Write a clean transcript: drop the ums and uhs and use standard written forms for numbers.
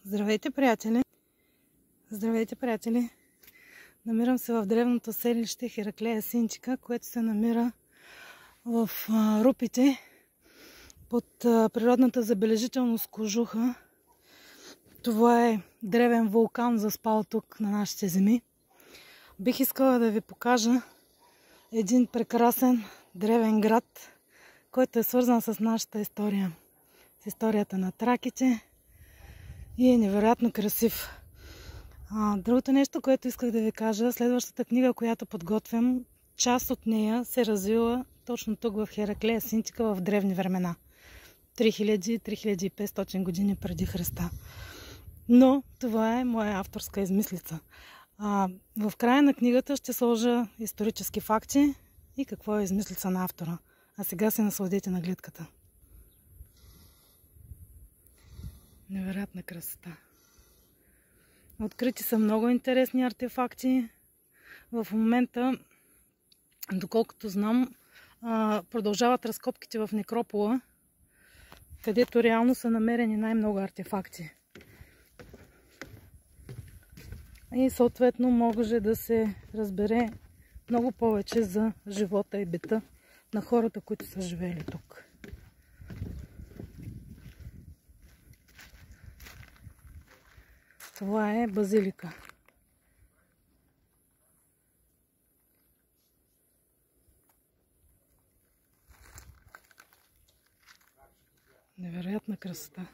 Здравейте, приятели! Здравейте, приятели! Намирам се в древното селище Хераклея Синчика, което се намира в Рупите под природната забележителност Кожуха. Това е древен вулкан, заспал тук на нашите земи. Бих искала да ви покажа един прекрасен древен град, който е свързан с нашата история. С историята на траките и е невероятно красив. Другото нещо, което исках да ви кажа, следващата книга, която подготвям, част от нея се развила точно тук в Хераклея Синчика в древни времена. 3000-3500 години преди Христа. Но това е моя авторска измислица. В края на книгата ще сложа исторически факти и какво е измислица на автора. А сега се насладете на гледката. Невероятна красота. Открити са много интересни артефакти. В момента, доколкото знам, продължават разкопките в некропола, където реално са намерени най-много артефакти. И съответно може да се разбере много повече за живота и бита на хората, които са живели тук. Това е базилика. Невероятна красота.